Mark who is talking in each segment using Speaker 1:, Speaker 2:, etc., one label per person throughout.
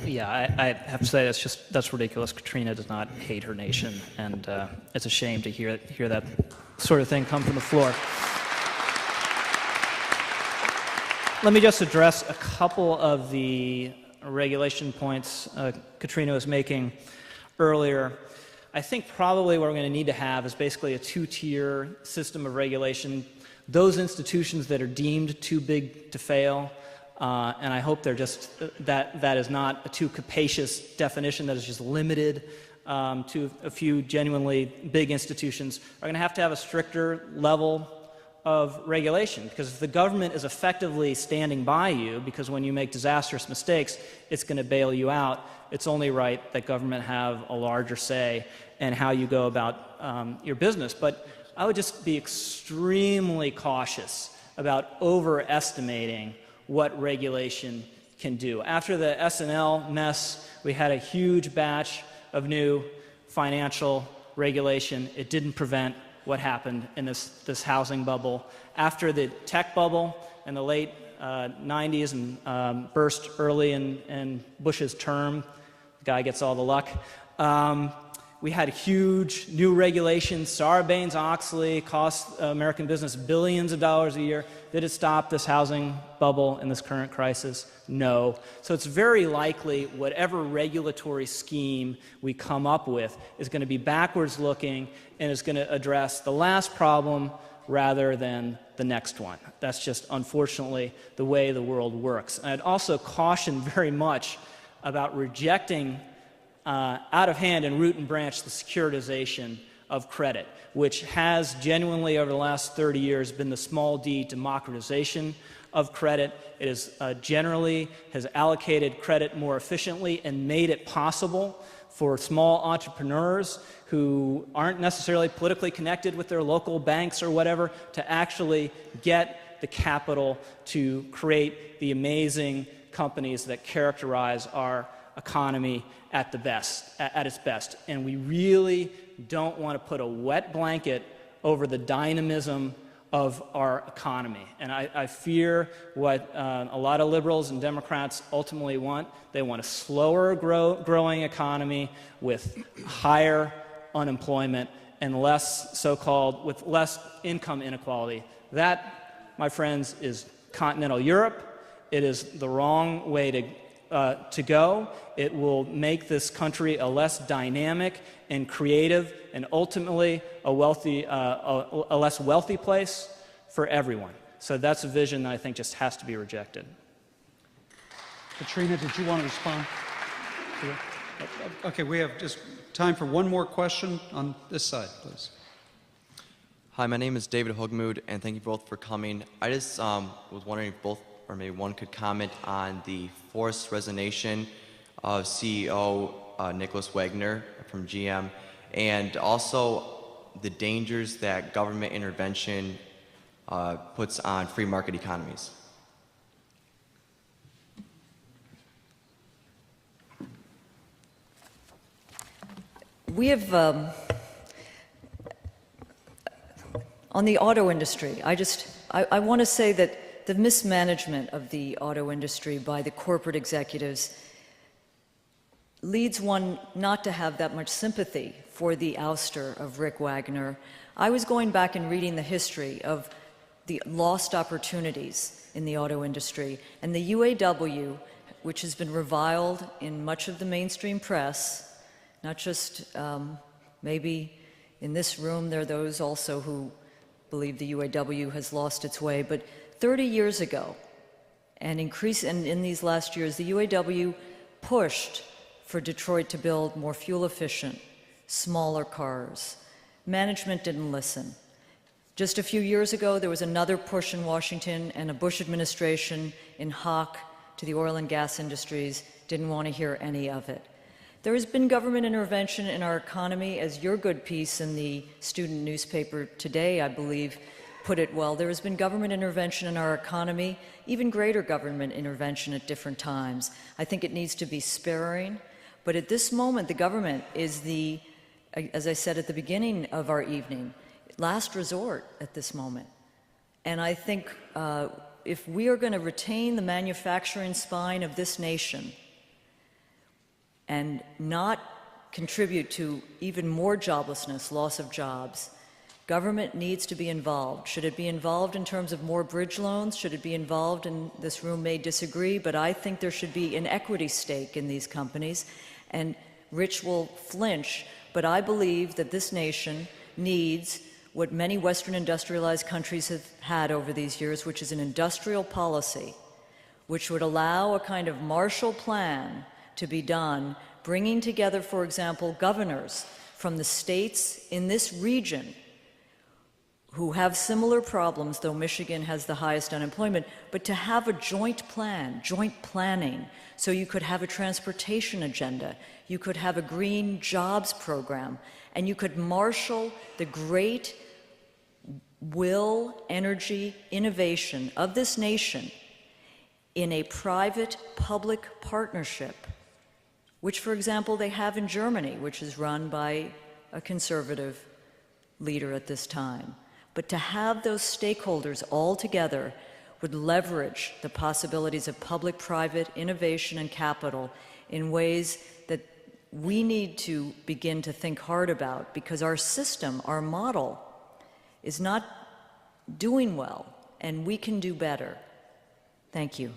Speaker 1: Yeah, I have to say that's ridiculous. Katrina does not hate her nation, and it's a shame to hear that sort of thing come from the floor. Let me just address a couple of the regulation points Katrina was making earlier. I think probably what we're going to need to have is basically a two-tier system of regulation. Those institutions that are deemed too big to fail, and I hope they're just that is not a too capacious definition that is just limited to a few genuinely big institutions, are going to have a stricter level of regulation, because if the government is effectively standing by you, because when you make disastrous mistakes, it's going to bail you out, it's only right that government have a larger say in how you go about your business. But I would just be extremely cautious about overestimating what regulation can do. After the S&L mess, we had a huge batch of new financial regulation. It didn't prevent what happened in this housing bubble. After the tech bubble in the late 90s and burst early in Bush's term, the guy gets all the luck, we had huge new regulations. Sarbanes-Oxley cost American business billions of dollars a year. Did it stop this housing bubble in this current crisis? No. So it's very likely whatever regulatory scheme we come up with is going to be backwards looking and is going to address the last problem rather than the next one. That's just unfortunately the way the world works. And I'd also caution very much about rejecting out of hand and root and branch the securitization of credit, which has genuinely over the last 30 years been the small d democratization of credit. It is generally has allocated credit more efficiently and made it possible for small entrepreneurs who aren't necessarily politically connected with their local banks or whatever to actually get the capital to create the amazing companies that characterize our economy at its best. And we really don't want to put a wet blanket over the dynamism of our economy. And I fear what a lot of liberals and Democrats ultimately want. They want a slower growing economy with higher unemployment and less with less income inequality. That, my friends, is continental Europe. It is the wrong way to go. It will make this country a less dynamic and creative and ultimately a less wealthy place for everyone. So that's a vision that I think just has to be rejected.
Speaker 2: Katrina, did you want to respond? Okay, we have just time for one more question on this side, please.
Speaker 3: Hi, my name is David Hogmood, and thank you both for coming. I just was wondering if both or maybe one could comment on the forced resignation of CEO Nicholas Wagner from GM, and also the dangers that government intervention puts on free market economies.
Speaker 4: We have, on the auto industry, I want to say that the mismanagement of the auto industry by the corporate executives leads one not to have that much sympathy for the ouster of Rick Wagner. I was going back and reading the history of the lost opportunities in the auto industry, and the UAW, which has been reviled in much of the mainstream press, not just maybe in this room, there are those also who believe the UAW has lost its way, but 30 years ago, and in these last years, the UAW pushed for Detroit to build more fuel-efficient, smaller cars. Management didn't listen. Just a few years ago, there was another push in Washington, and a Bush administration in hock to the oil and gas industries didn't want to hear any of it. There has been government intervention in our economy, as your good piece in the student newspaper today, I believe, put it well. There has been government intervention in our economy, even greater government intervention at different times. I think it needs to be sparing, but at this moment, the government is as I said at the beginning of our evening, last resort at this moment. And I think if we are going to retain the manufacturing spine of this nation, and not contribute to even more joblessness, loss of jobs, government needs to be involved. Should it be involved in terms of more bridge loans? Should it be involved in, this room may disagree, but I think there should be an equity stake in these companies. And Rich will flinch, but I believe that this nation needs what many Western industrialized countries have had over these years, which is an industrial policy, which would allow a kind of Marshall Plan to be done, bringing together, for example, governors from the states in this region who have similar problems, though Michigan has the highest unemployment, but to have a joint plan, joint planning, so you could have a transportation agenda, you could have a green jobs program, and you could marshal the great will, energy, innovation of this nation in a private-public partnership, which, for example, they have in Germany, which is run by a conservative leader at this time. But to have those stakeholders all together would leverage the possibilities of public-private innovation and capital in ways that we need to begin to think hard about, because our system, our model, is not doing well, and we can do better. Thank you.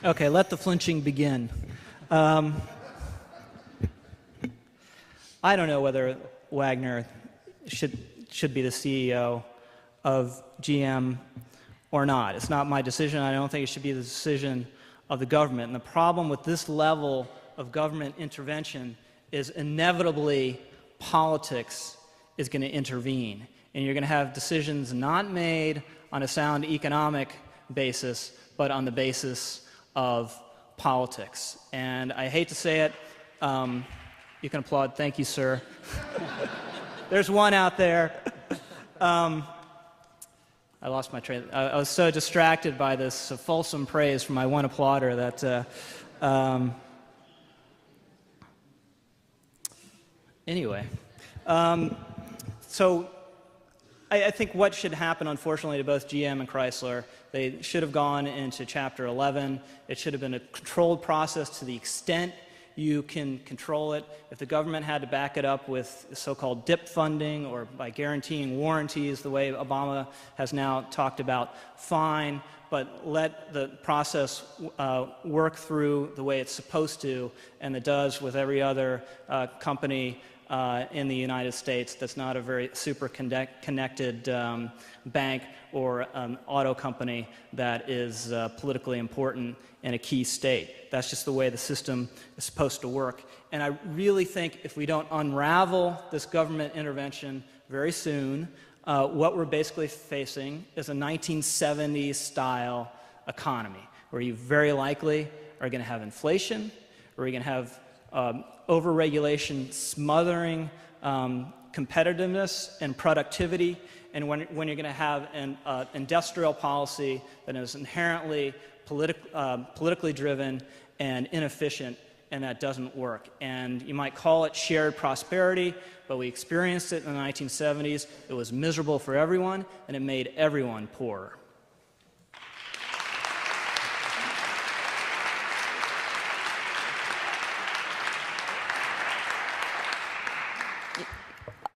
Speaker 1: Okay, let the flinching begin. I don't know whether Wagner should be the CEO of GM or not. It's not my decision. I don't think it should be the decision of the government. And the problem with this level of government intervention is inevitably politics is going to intervene. And you're going to have decisions not made on a sound economic basis, but on the basis of politics. And I hate to say it, you can applaud. Thank you, sir. There's one out there. I lost my train. I was so distracted by this fulsome praise from my one applauder that anyway. So I think what should happen, unfortunately, to both GM and Chrysler, they should have gone into Chapter 11. It should have been a controlled process to the extent you can control it. If the government had to back it up with so-called DIP funding or by guaranteeing warranties, the way Obama has now talked about, fine, but let the process work through the way it's supposed to, and it does with every other company in the United States that's not a very super connected bank or an auto company that is politically important in a key state. That's just the way the system is supposed to work. And I really think if we don't unravel this government intervention very soon, what we're basically facing is a 1970s style economy, where you very likely are going to have inflation, or you're going to have over-regulation smothering competitiveness and productivity, and when you're going to have an industrial policy that is inherently politically driven and inefficient, and that doesn't work. And you might call it shared prosperity, but we experienced it in the 1970s. It was miserable for everyone, and it made everyone poorer.